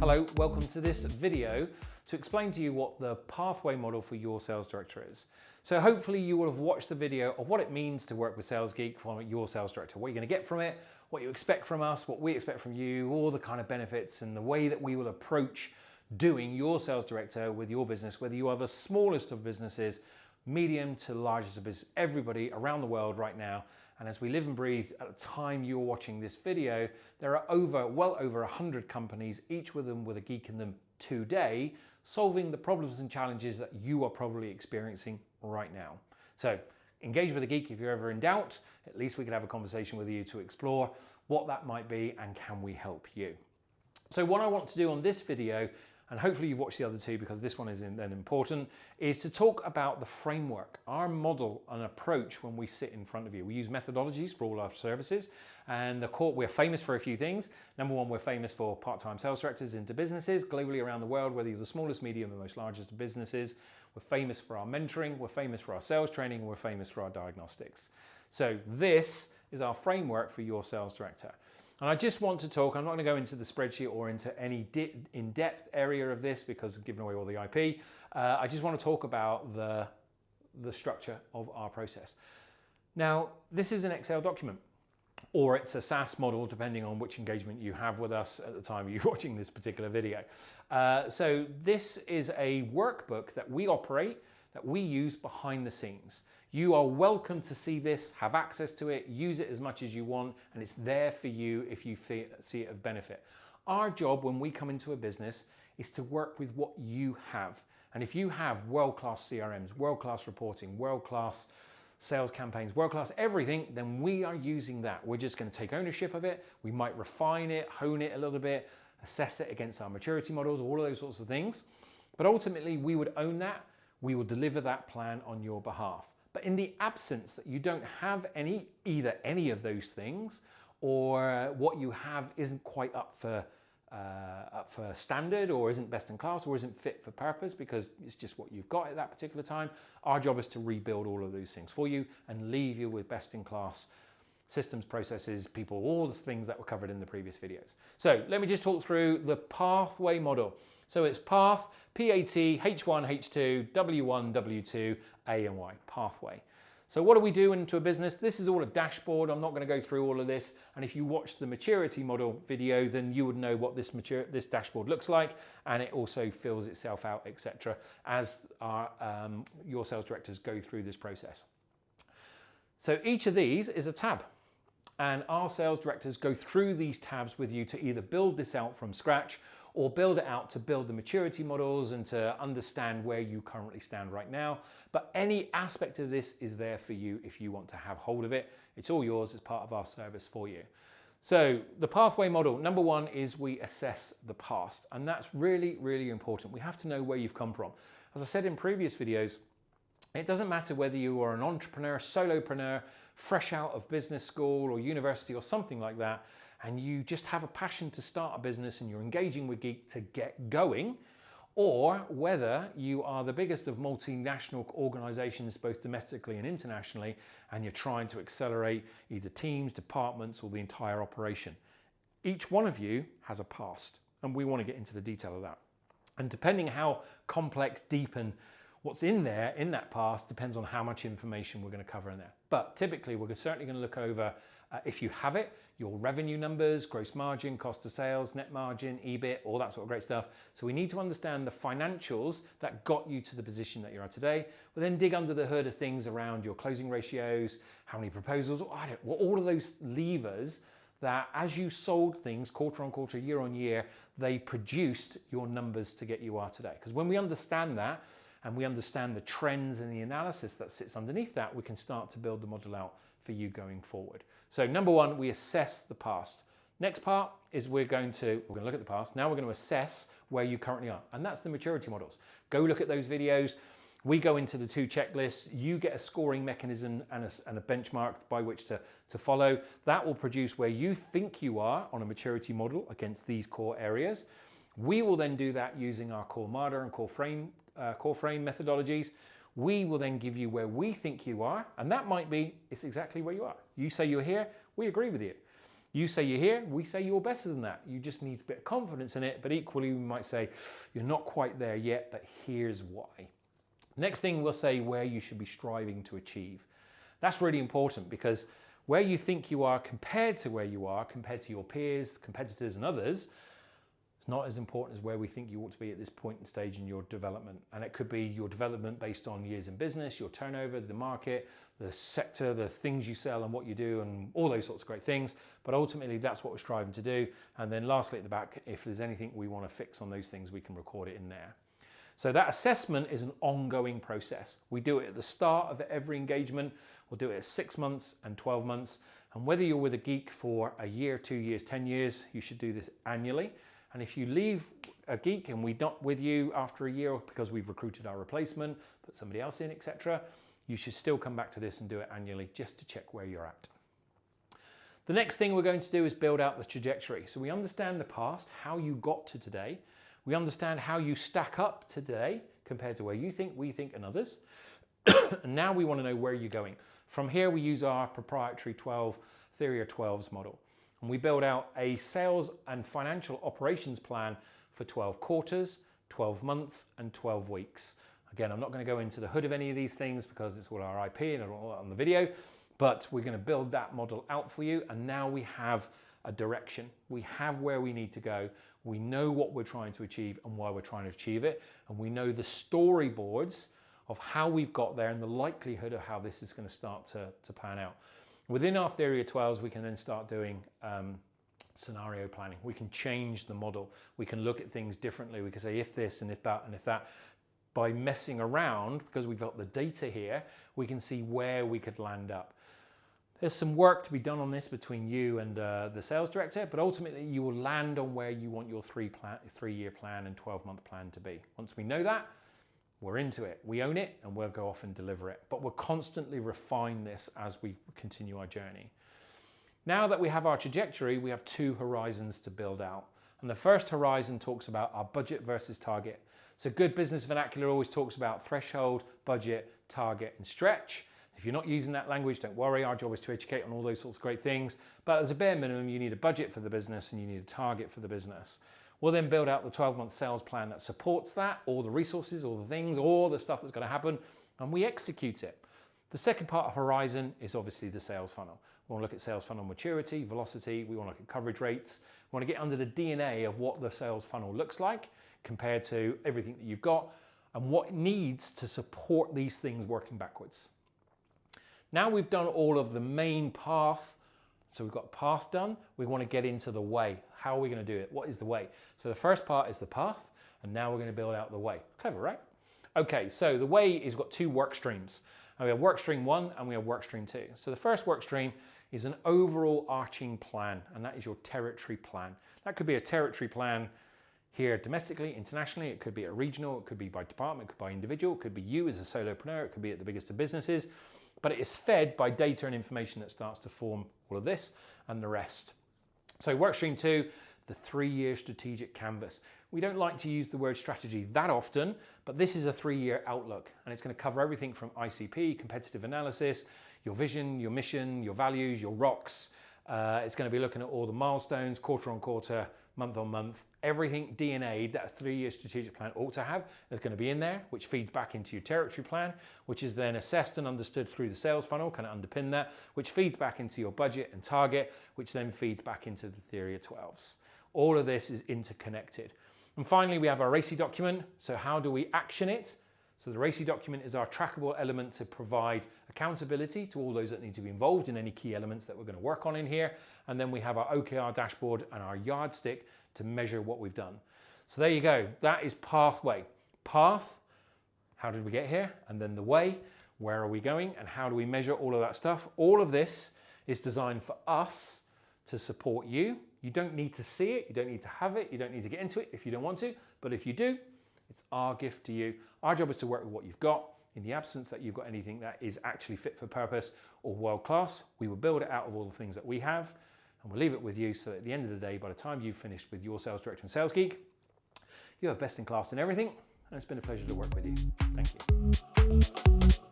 Hello, welcome to this video to explain to you what the pathway model for your sales director is. So hopefully you will have watched the video of what it means to work with Sales Geek for your sales director, what you're going to get from it, what you expect from us, what we expect from you, all the kind of benefits and the way that we will approach doing your sales director with your business, whether you are the smallest of businesses, medium to largest of business, everybody around the world right now. And as we live and breathe at the time you're watching this video, there are well over 100 companies, each with them with a geek in them today, solving the problems and challenges that you are probably experiencing right now. So engage with a geek if you're ever in doubt. At least we can have a conversation with you to explore what that might be and can we help you. So what I want to do on this video, and hopefully you've watched the other two because this one is then important, is to talk about the framework, our model and approach when we sit in front of you. We use methodologies for all our services, and we're famous for a few things. Number one, we're famous for part-time sales directors into businesses globally around the world, whether you're the smallest, medium, or most largest of businesses. We're famous for our mentoring, we're famous for our sales training, and we're famous for our diagnostics. So this is our framework for your sales director. And I just want to talk, I'm not going to go into the spreadsheet or into any in-depth area of this because I'm giving away all the IP. I just want to talk about the structure of our process. Now, this is an Excel document, or it's a SaaS model, depending on which engagement you have with us at the time you're watching this particular video. So this is a workbook that we operate, that we use behind the scenes. You are welcome to see this, have access to it, use it as much as you want, and it's there for you if you see it of benefit. Our job when we come into a business is to work with what you have. And if you have world-class CRMs, world-class reporting, world-class sales campaigns, world-class everything, then we are using that. We're just going to take ownership of it. We might refine it, hone it a little bit, assess it against our maturity models, all of those sorts of things. But ultimately, we would own that. We will deliver that plan on your behalf. But in the absence that you don't have either any of those things, or what you have isn't quite up for standard, or isn't best in class, or isn't fit for purpose because it's just what you've got at that particular time, our job is to rebuild all of those things for you and leave you with best in class systems, processes, people, all the things that were covered in the previous videos. So let me just talk through the pathway model. So it's path, P-A-T, H1, H2, W1, W2, A and Y, pathway. So what do we do into a business? This is all a dashboard. I'm not going to go through all of this. And if you watch the maturity model video, then you would know what this dashboard looks like. And it also fills itself out, etc., as your sales directors go through this process. So each of these is a tab. And our sales directors go through these tabs with you to either build this out from scratch or build it out to build the maturity models and to understand where you currently stand right now. But any aspect of this is there for you if you want to have hold of it. It's all yours as part of our service for you. So the pathway model, number one is we assess the past. And that's really, really important. We have to know where you've come from. As I said in previous videos, it doesn't matter whether you are an entrepreneur, solopreneur, fresh out of business school or university or something like that, and you just have a passion to start a business and you're engaging with Geek to get going, or whether you are the biggest of multinational organizations, both domestically and internationally, and you're trying to accelerate either teams, departments, or the entire operation. Each one of you has a past, and we want to get into the detail of that. And depending how complex, deep, and what's in there, in that past, depends on how much information we're going to cover in there. But typically, we're certainly going to look over, if you have it, your revenue numbers, gross margin, cost of sales, net margin, EBIT, all that sort of great stuff. So we need to understand the financials that got you to the position that you're at today. We'll then dig under the hood of things around your closing ratios, how many proposals, all of those levers that as you sold things quarter on quarter, year on year, they produced your numbers to get you are today. Because when we understand that, and we understand the trends and the analysis that sits underneath that, we can start to build the model out for you going forward. So number one, we assess the past. Next part is we're going to look at the past. Now we're going to assess where you currently are. And that's the maturity models. Go look at those videos. We go into the two checklists. You get a scoring mechanism and a benchmark by which to follow. That will produce where you think you are on a maturity model against these core areas. We will then do that using our core MARDA and core frame methodologies. We will then give you where we think you are, and that might be, it's exactly where you are. You say you're here, we agree with you. You say you're here, we say you're better than that. You just need a bit of confidence in it, but equally we might say you're not quite there yet, but here's why. Next thing, we'll say where you should be striving to achieve. That's really important, because where you think you are compared to where you are, compared to your peers, competitors and others, it's not as important as where we think you ought to be at this point and stage in your development. And it could be your development based on years in business, your turnover, the market, the sector, the things you sell and what you do and all those sorts of great things. But ultimately that's what we're striving to do. And then lastly at the back, if there's anything we want to fix on those things, we can record it in there. So that assessment is an ongoing process. We do it at the start of every engagement. We'll do it at 6 months and 12 months. And whether you're with a geek for a year, 2 years, 10 years, you should do this annually. And if you leave a geek and we're not with you after a year because we've recruited our replacement, put somebody else in, etc., you should still come back to this and do it annually just to check where you're at. The next thing we're going to do is build out the trajectory. So we understand the past, how you got to today. We understand how you stack up today compared to where you think, we think, and others. And now we want to know where you're going. From here, we use our proprietary Theory of 12s model. And we build out a sales and financial operations plan for 12 quarters, 12 months, and 12 weeks. Again, I'm not going to go into the hood of any of these things because it's all our IP and all that on the video, but we're going to build that model out for you. And now we have a direction. We have where we need to go. We know what we're trying to achieve and why we're trying to achieve it. And we know the storyboards of how we've got there and the likelihood of how this is going to start to pan out. Within our Theory of 12s, we can then start doing scenario planning. We can change the model. We can look at things differently. We can say if this and if that and if that. By messing around, because we've got the data here, we can see where we could land up. There's some work to be done on this between you and the sales director, but ultimately you will land on where you want your 3-year plan and 12-month plan to be. Once we know that, we're into it. We own it and we'll go off and deliver it. But we'll constantly refine this as we continue our journey. Now that we have our trajectory, we have 2 horizons to build out. And the first horizon talks about our budget versus target. So good business vernacular always talks about threshold, budget, target, and stretch. If you're not using that language, don't worry. Our job is to educate on all those sorts of great things. But as a bare minimum, you need a budget for the business and you need a target for the business. We'll then build out the 12-month sales plan that supports that, all the resources, all the things, all the stuff that's going to happen, and we execute it. The second part of Horizon is obviously the sales funnel. We want to look at sales funnel maturity, velocity. We want to look at coverage rates. We want to get under the DNA of what the sales funnel looks like compared to everything that you've got and what needs to support these things working backwards. Now we've done all of the main path. So we've got path done. We want to get into the way. How are we going to do it? What is the way? So the first part is the path, and now we're going to build out the way. Clever, right? Okay, so the way is we've got 2 work streams. And we have work stream 1 and we have work stream 2. So the first work stream is an overall arching plan, and that is your territory plan. That could be a territory plan here domestically, internationally. It could be a regional, it could be by department, it could be by individual, it could be you as a solopreneur, it could be at the biggest of businesses. But it is fed by data and information that starts to form all of this and the rest. So workstream 2, the 3-year strategic canvas. We don't like to use the word strategy that often, but this is a 3-year outlook, and it's going to cover everything from ICP, competitive analysis, your vision, your mission, your values, your rocks. It's going to be looking at all the milestones, quarter on quarter, month on month. Everything DNA that a 3-year strategic plan ought to have is going to be in there, which feeds back into your territory plan, which is then assessed and understood through the sales funnel, kind of underpin that, which feeds back into your budget and target, which then feeds back into the Theory of 12s. All of this is interconnected. And finally, we have our RACI document. So how do we action it? So the RACI document is our trackable element to provide accountability to all those that need to be involved in any key elements that we're going to work on in here. And then we have our OKR dashboard and our yardstick to measure what we've done. So there you go. That is pathway. Path, how did we get here? And then the way, where are we going? And how do we measure all of that stuff? All of this is designed for us to support you. You don't need to see it. You don't need to have it. You don't need to get into it if you don't want to. But if you do, it's our gift to you. Our job is to work with what you've got. In the absence that you've got anything that is actually fit for purpose or world class, we will build it out of all the things that we have. And we'll leave it with you so that at the end of the day, by the time you've finished with your sales director and sales geek, you have best in class in everything. And it's been a pleasure to work with you. Thank you.